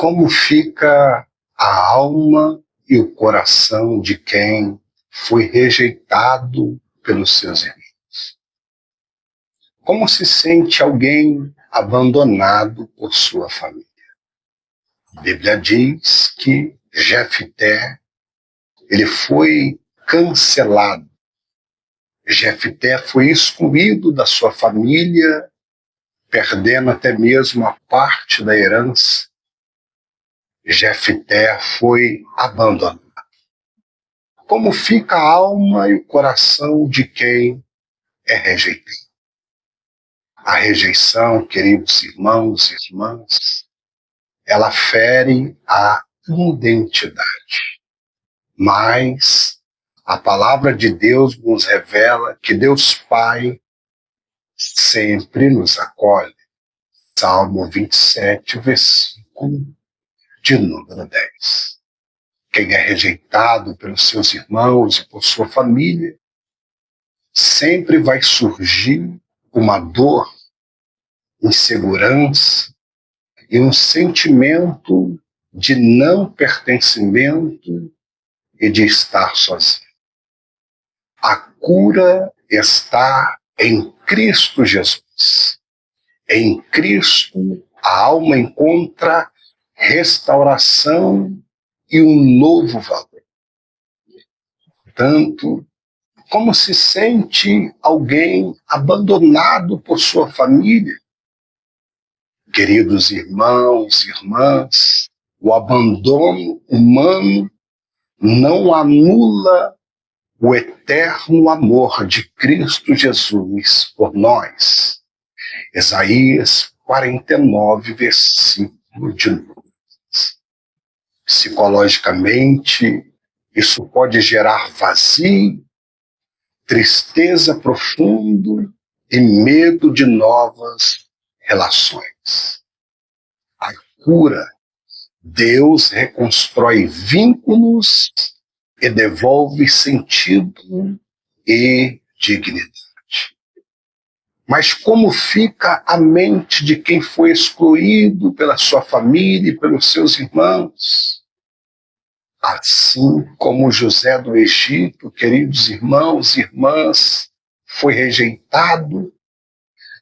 Como fica a alma e o coração de quem foi rejeitado pelos seus irmãos? Como se sente alguém abandonado por sua família? A Bíblia diz que Jefté, ele foi cancelado. Jefté foi excluído da sua família, perdendo até mesmo a parte da herança. Jefté foi abandonado. Como fica a alma e o coração de quem é rejeitado? A rejeição, queridos irmãos e irmãs, ela fere a identidade. Mas a palavra de Deus nos revela que Deus Pai sempre nos acolhe. Salmo 27, versículo de número 10. Quem é rejeitado pelos seus irmãos e por sua família, sempre vai surgir uma dor, insegurança e um sentimento de não pertencimento e de estar sozinho. A cura está em Cristo Jesus. Em Cristo, a alma encontra restauração e um novo valor. Portanto, como se sente alguém abandonado por sua família? Queridos irmãos e irmãs, o abandono humano não anula o eterno amor de Cristo Jesus por nós. Isaías 49, versículo de 9. Psicologicamente, isso pode gerar vazio, tristeza profunda e medo de novas relações. A cura, Deus reconstrói vínculos e devolve sentido e dignidade. Mas como fica a mente de quem foi excluído pela sua família e pelos seus irmãos? Assim como José do Egito, queridos irmãos e irmãs, foi rejeitado,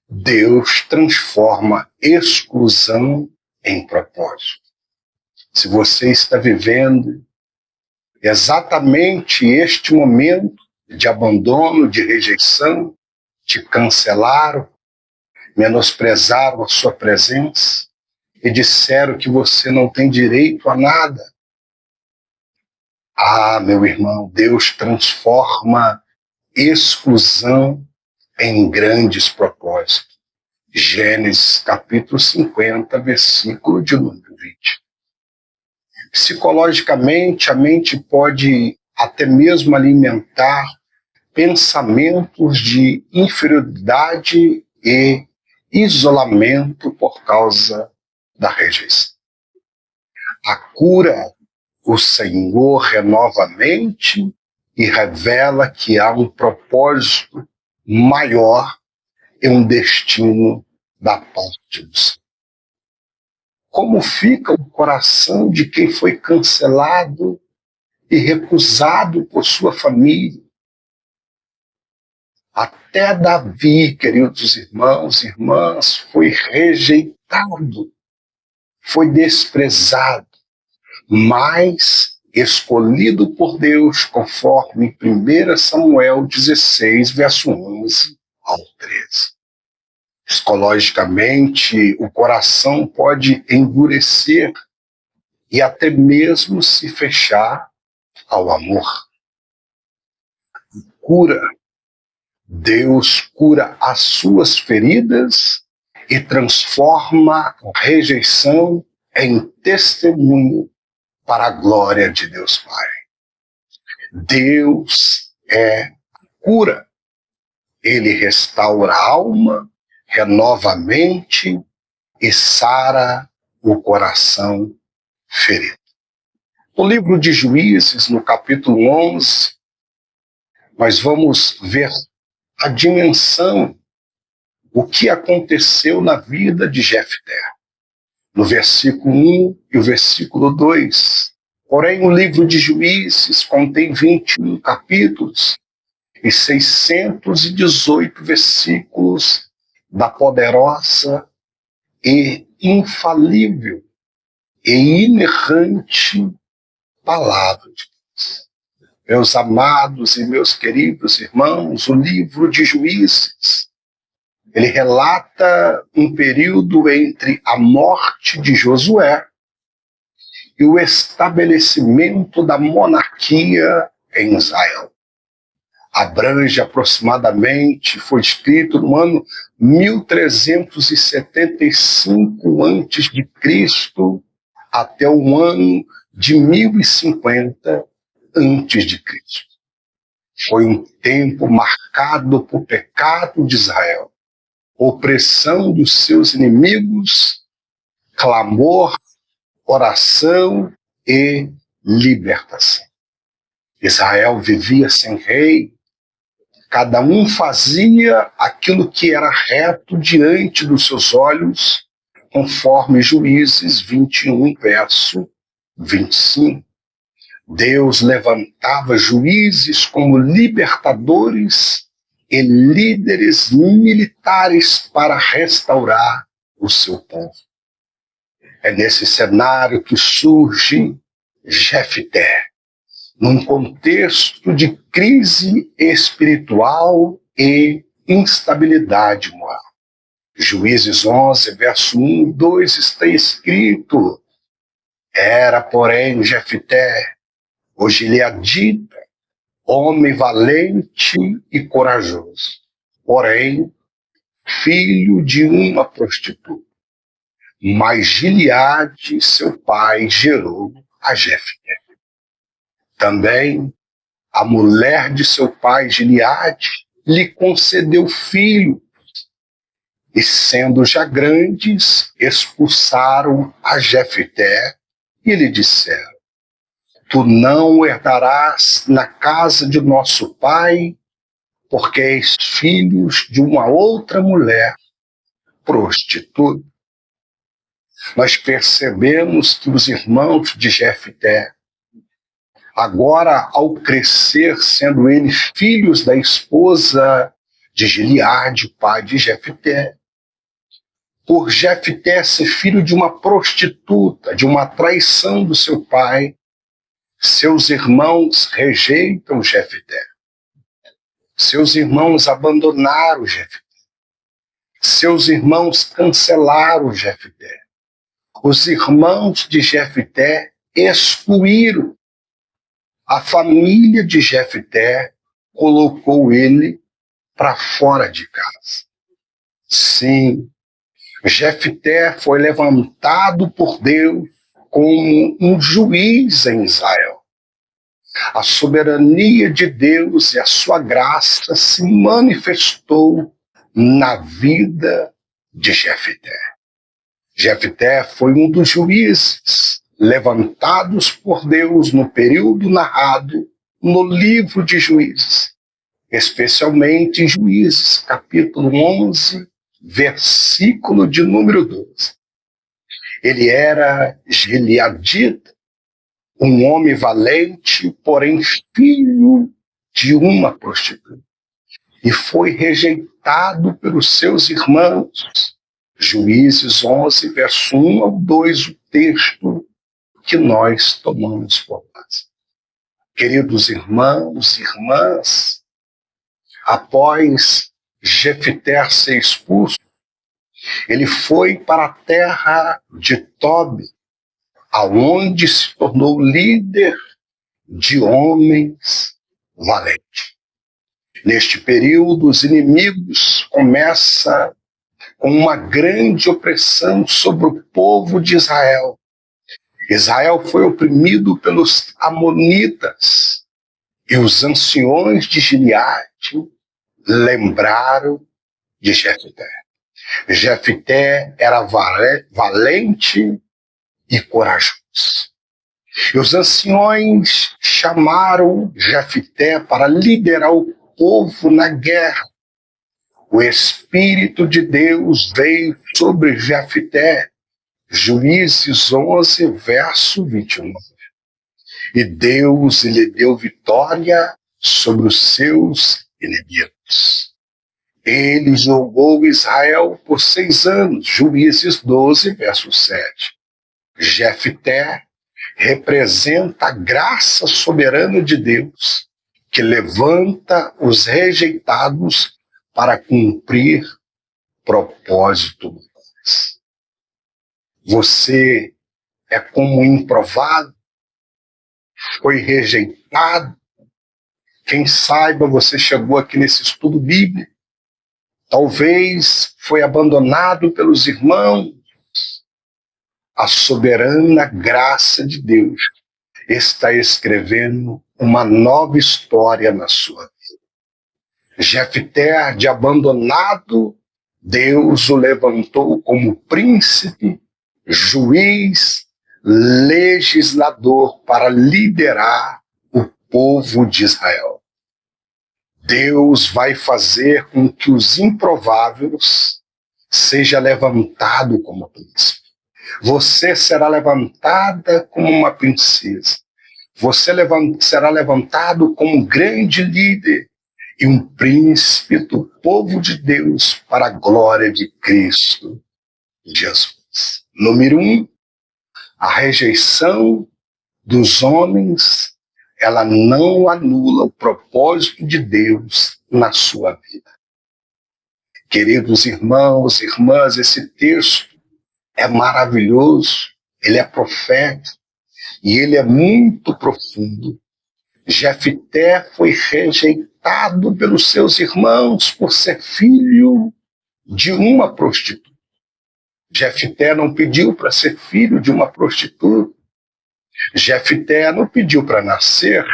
Deus transforma exclusão em propósito. Se você está vivendo exatamente este momento de abandono, de rejeição, te cancelaram, menosprezaram a sua presença e disseram que você não tem direito a nada. Ah, meu irmão, Deus transforma exclusão em grandes propósitos. Gênesis capítulo 50, versículo de número 20. Psicologicamente, a mente pode até mesmo alimentar pensamentos de inferioridade e isolamento por causa da rejeição. A cura, o Senhor renova a mente e revela que há um propósito maior e um destino da parte do Senhor. Como fica o coração de quem foi cancelado e recusado por sua família? Até Davi, queridos irmãos e irmãs, foi rejeitado, foi desprezado, mas escolhido por Deus, conforme 1 Samuel 16, verso 11 ao 13. Psicologicamente, o coração pode endurecer e até mesmo se fechar ao amor. Cura. Deus cura as suas feridas e transforma a rejeição em testemunho para a glória de Deus Pai. Deus é cura. Ele restaura a alma, renova a mente e sara o coração ferido. No livro de Juízes, no capítulo 11, nós vamos ver a dimensão, o que aconteceu na vida de Jefté. no versículo 1 e o versículo 2. Porém, o livro de Juízes contém 21 capítulos e 618 versículos da poderosa e infalível e inerrante palavra de Deus. Meus amados e meus queridos irmãos, o livro de Juízes, ele relata um período entre a morte de Josué e o estabelecimento da monarquia em Israel. Abrange aproximadamente, foi escrito no ano 1375 a.C. até o ano de 1050 a.C. Foi um tempo marcado por pecado de Israel, opressão dos seus inimigos, clamor, oração e libertação. Israel vivia sem rei, cada um fazia aquilo que era reto diante dos seus olhos, conforme Juízes 21, verso 25. Deus levantava juízes como libertadores e líderes militares para restaurar o seu povo. É nesse cenário que surge Jefté, num contexto de crise espiritual e instabilidade moral. Juízes 11, verso 1 e 2 está escrito: era, porém, Jefté, o gileadita, homem valente e corajoso, porém, filho de uma prostituta. Mas Gileade, seu pai, gerou a Jefté. Também a mulher de seu pai, Gileade, lhe concedeu filho, e sendo já grandes, expulsaram a Jefté e lhe disseram: tu não herdarás na casa de nosso pai, porque és filhos de uma outra mulher prostituta. Nós percebemos que os irmãos de Jefté, agora ao crescer, sendo eles filhos da esposa de Gileade, pai de Jefté, por Jefté ser filho de uma prostituta, de uma traição do seu pai, seus irmãos rejeitam Jefté. Seus irmãos abandonaram Jefté. Seus irmãos cancelaram Jefté. Os irmãos de Jefté excluíram. A família de Jefté colocou ele para fora de casa. Sim, Jefté foi levantado por Deus como um juiz em Israel. A soberania de Deus e a sua graça se manifestou na vida de Jefté. Jefté foi um dos juízes levantados por Deus no período narrado no livro de Juízes, especialmente em Juízes, capítulo 11, versículo de número 12. Ele era gileadita, um homem valente, porém filho de uma prostituta, e foi rejeitado pelos seus irmãos. Juízes 11, verso 1 ao 2, o texto que nós tomamos por base. Queridos irmãos e irmãs, após Jefté ser expulso, ele foi para a terra de Tobi, aonde se tornou líder de homens valentes. Neste período, os inimigos começam com uma grande opressão sobre o povo de Israel. Israel foi oprimido pelos amonitas, e os anciões de Gileade lembraram de Jefté. Jefté era valente e corajoso. E os anciões chamaram Jefté para liderar o povo na guerra. O Espírito de Deus veio sobre Jefté Juízes 11, verso 21. E Deus lhe deu vitória sobre os seus inimigos. Ele julgou Israel por 6 anos. Juízes 12, verso 7. Jefté representa a graça soberana de Deus, que levanta os rejeitados para cumprir propósito. Você é como improvado, foi rejeitado. Quem saiba, você chegou aqui nesse estudo bíblico, talvez foi abandonado pelos irmãos. A soberana graça de Deus está escrevendo uma nova história na sua vida. Jefté, de abandonado, Deus o levantou como príncipe, juiz, legislador para liderar o povo de Israel. Deus vai fazer com que os improváveis seja levantado como príncipe. Você será levantada como uma princesa. Você será levantado como um grande líder e um príncipe do povo de Deus para a glória de Cristo Jesus. Número 1, a rejeição dos homens, ela não anula o propósito de Deus na sua vida. Queridos irmãos e irmãs, esse texto é maravilhoso, ele é profético e ele é muito profundo. Jefté foi rejeitado pelos seus irmãos por ser filho de uma prostituta. Jefté não pediu para ser filho de uma prostituta. Jefté não pediu para nascer.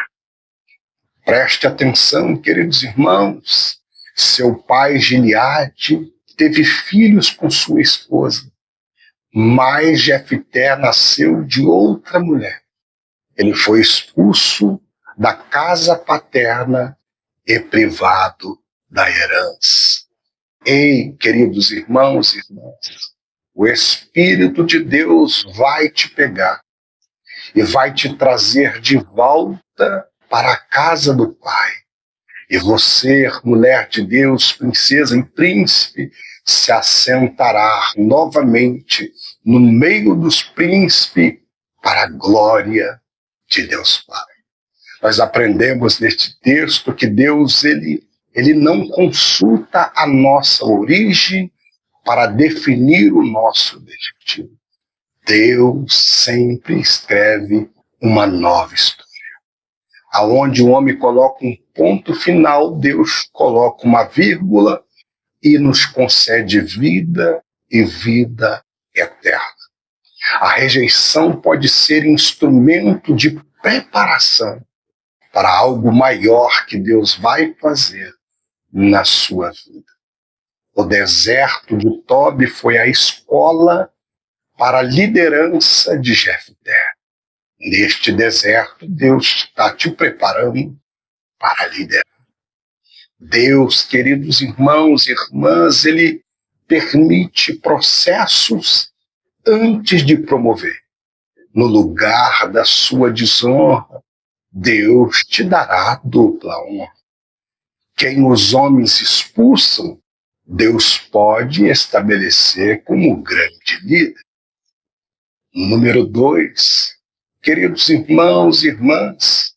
Preste atenção, queridos irmãos. Seu pai, Gileade, teve filhos com sua esposa. Mas Jefté nasceu de outra mulher. Ele foi expulso da casa paterna e privado da herança. Ei, queridos irmãos e irmãs, o Espírito de Deus vai te pegar e vai te trazer de volta para a casa do Pai. E você, mulher de Deus, princesa e príncipe, se assentará novamente no meio dos príncipes para a glória de Deus Pai. Nós aprendemos neste texto que Deus ele não consulta a nossa origem para definir o nosso destino. Deus sempre escreve uma nova história. Aonde o homem coloca um ponto final, Deus coloca uma vírgula e nos concede vida e vida eterna. A rejeição pode ser instrumento de preparação para algo maior que Deus vai fazer na sua vida. O deserto de Tobi foi a escola para a liderança de Jefté. Neste deserto, Deus está te preparando para liderar. Deus, queridos irmãos e irmãs, ele permite processos antes de promover. No lugar da sua desonra, Deus te dará dupla honra. Quem os homens expulsam, Deus pode estabelecer como grande líder. Número 2, queridos irmãos e irmãs,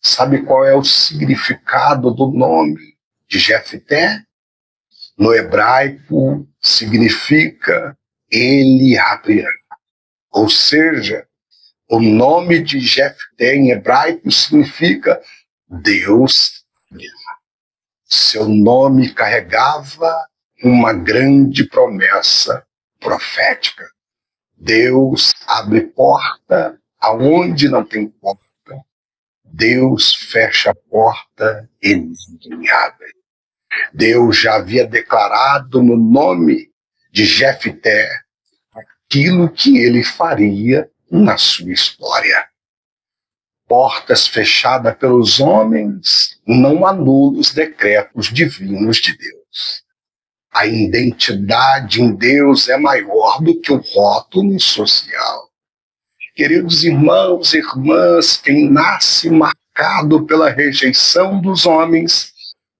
sabe qual é o significado do nome de Jefté? No hebraico significa ele abrirá. Ou seja, o nome de Jefté em hebraico significa Deus abrirá. Seu nome carregava uma grande promessa profética. Deus abre porta aonde não tem porta. Deus fecha a porta e ninguém abre. Deus já havia declarado no nome de Jefté aquilo que ele faria na sua história. Portas fechadas pelos homens não anulam os decretos divinos de Deus. A identidade em Deus é maior do que o rótulo social. Queridos irmãos e irmãs, quem nasce marcado pela rejeição dos homens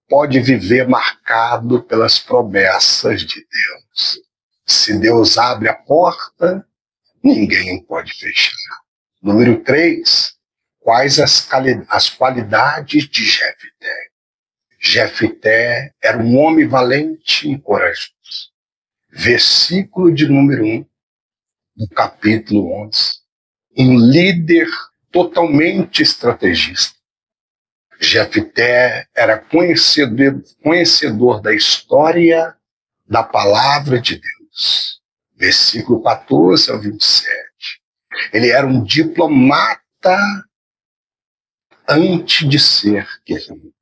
pode viver marcado pelas promessas de Deus. Se Deus abre a porta, ninguém pode fechar. Número 3. Quais as qualidades de Jefté? Jefté era um homem valente e corajoso. Versículo de número 1, do capítulo 11. Um líder totalmente estrategista. Jefté era conhecedor da história da palavra de Deus. Versículo 14 ao 27. Ele era um diplomata antes de ser guerreiro.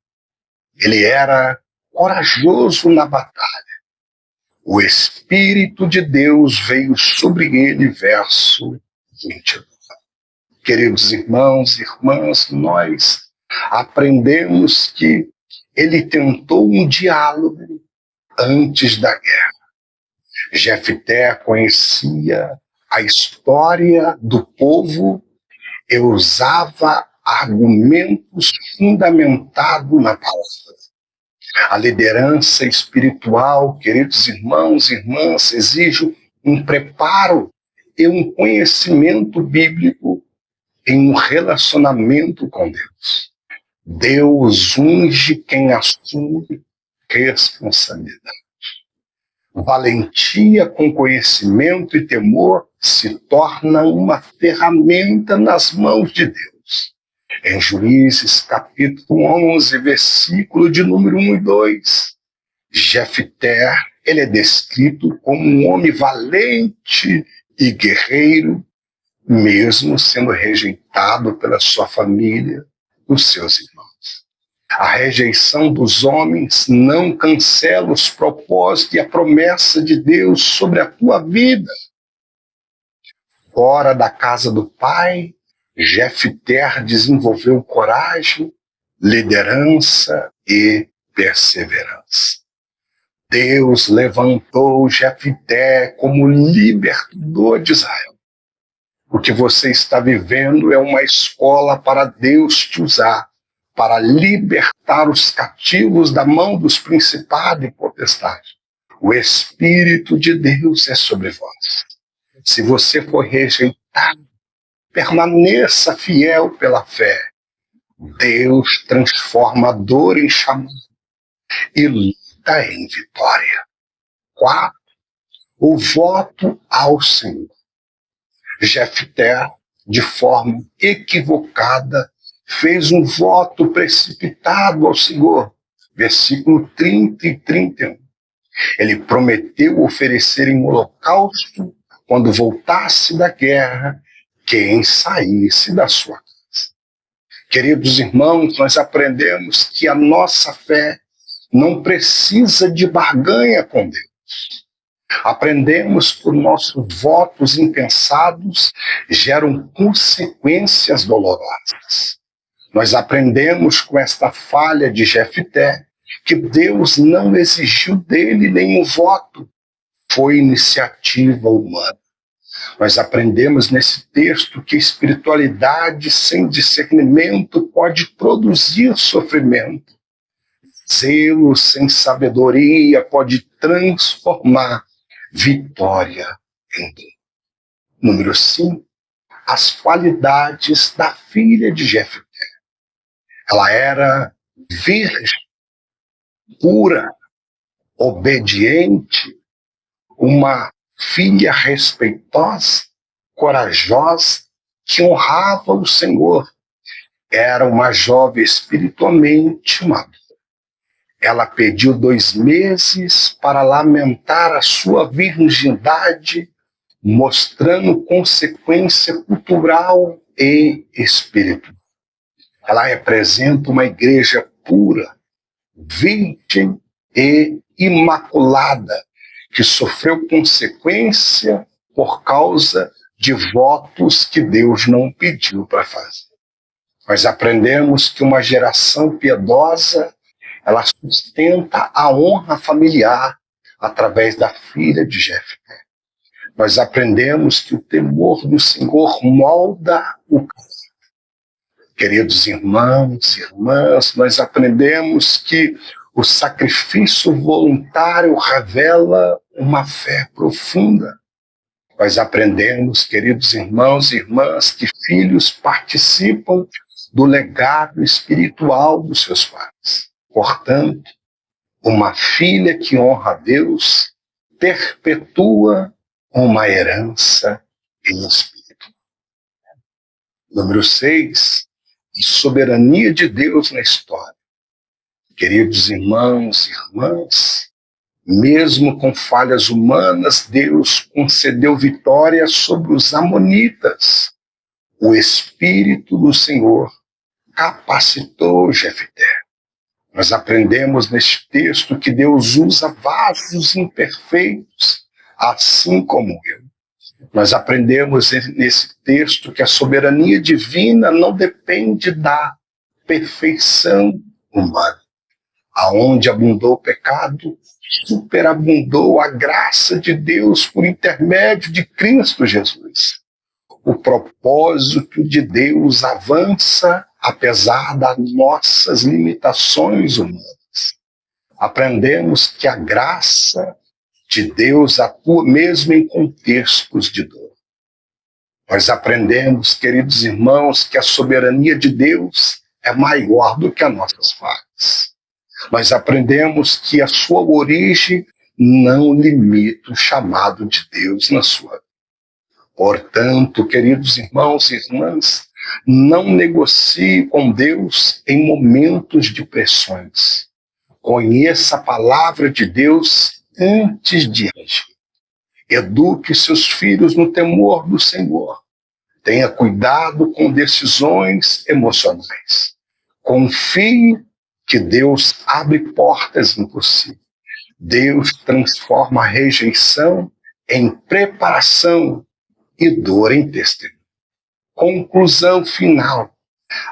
Ele era corajoso na batalha. O Espírito de Deus veio sobre ele, verso 22. Queridos irmãos e irmãs, nós aprendemos que ele tentou um diálogo antes da guerra. Jefté conhecia a história do povo e usava argumentos fundamentados na palavra. A liderança espiritual, queridos irmãos e irmãs, exige um preparo e um conhecimento bíblico em um relacionamento com Deus. Deus unge quem assume responsabilidade. Valentia com conhecimento e temor se torna uma ferramenta nas mãos de Deus. Em Juízes, capítulo 11, versículo de número 1 e 2, Jefté, ele é descrito como um homem valente e guerreiro, mesmo sendo rejeitado pela sua família, os seus irmãos. A rejeição dos homens não cancela os propósitos e a promessa de Deus sobre a tua vida. Fora da casa do pai, Jefté desenvolveu coragem, liderança e perseverança. Deus levantou Jefté como libertador de Israel. O que você está vivendo é uma escola para Deus te usar, para libertar os cativos da mão dos principados e potestades. O Espírito de Deus é sobre vós. Se você for rejeitado, permaneça fiel pela fé. Deus transforma a dor em chamado e luta em vitória. 4. O voto ao Senhor. Jefté, de forma equivocada, fez um voto precipitado ao Senhor. Versículo 30 e 31. Ele prometeu oferecer em holocausto quando voltasse da guerra quem saísse da sua casa. Queridos irmãos, nós aprendemos que a nossa fé não precisa de barganha com Deus. Aprendemos que os nossos votos impensados geram consequências dolorosas. Nós aprendemos com esta falha de Jefté que Deus não exigiu dele nenhum voto, foi iniciativa humana. Nós aprendemos nesse texto que espiritualidade sem discernimento pode produzir sofrimento. Zelo sem sabedoria pode transformar vitória em dor. Número 5. As qualidades da filha de Jefté. Ela era virgem, pura, obediente, uma filha respeitosa, corajosa, que honrava o Senhor. Era uma jovem espiritualmente madura. Ela pediu 2 meses para lamentar a sua virgindade, mostrando consequência cultural e espiritual. Ela representa uma igreja pura, virgem e imaculada, que sofreu consequência por causa de votos que Deus não pediu para fazer. Nós aprendemos que uma geração piedosa, ela sustenta a honra familiar, através da filha de Jefté. Nós aprendemos que o temor do Senhor molda o caráter. Queridos irmãos e irmãs, nós aprendemos que o sacrifício voluntário revela uma fé profunda. Nós aprendemos, queridos irmãos e irmãs, que filhos participam do legado espiritual dos seus pais. Portanto, uma filha que honra a Deus perpetua uma herança em espírito. Número 6, a soberania de Deus na história. Queridos irmãos e irmãs, mesmo com falhas humanas, Deus concedeu vitória sobre os amonitas. O Espírito do Senhor capacitou Jefté. Nós aprendemos neste texto que Deus usa vasos imperfeitos, assim como eu. Nós aprendemos nesse texto que a soberania divina não depende da perfeição humana. Aonde abundou o pecado, superabundou a graça de Deus por intermédio de Cristo Jesus. O propósito de Deus avança apesar das nossas limitações humanas. Aprendemos que a graça de Deus atua mesmo em contextos de dor. Nós aprendemos, queridos irmãos, que a soberania de Deus é maior do que as nossas falhas. Nós aprendemos que a sua origem não limita o chamado de Deus na sua vida. Portanto, queridos irmãos e irmãs, não negocie com Deus em momentos de pressões. Conheça a palavra de Deus antes de agir. Eduque seus filhos no temor do Senhor. Tenha cuidado com decisões emocionais. Confie que Deus abre portas impossíveis. Deus transforma a rejeição em preparação e dor em testemunho. Conclusão final.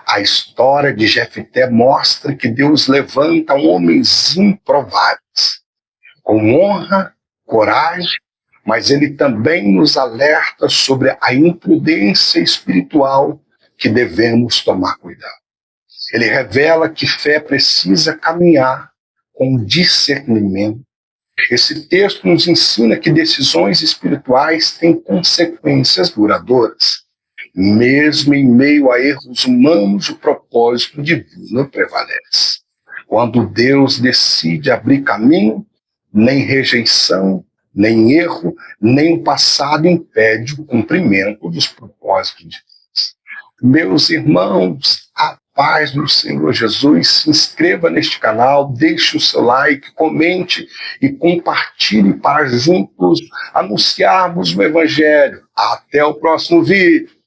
A história de Jefté mostra que Deus levanta homens improváveis, com honra, coragem, mas ele também nos alerta sobre a imprudência espiritual que devemos tomar cuidado. Ele revela que fé precisa caminhar com discernimento. Esse texto nos ensina que decisões espirituais têm consequências duradouras. Mesmo em meio a erros humanos, o propósito divino prevalece. Quando Deus decide abrir caminho, nem rejeição, nem erro, nem o passado impede o cumprimento dos propósitos de Deus. Meus irmãos, a paz do Senhor Jesus, se inscreva neste canal, deixe o seu like, comente e compartilhe para juntos anunciarmos o Evangelho. Até o próximo vídeo.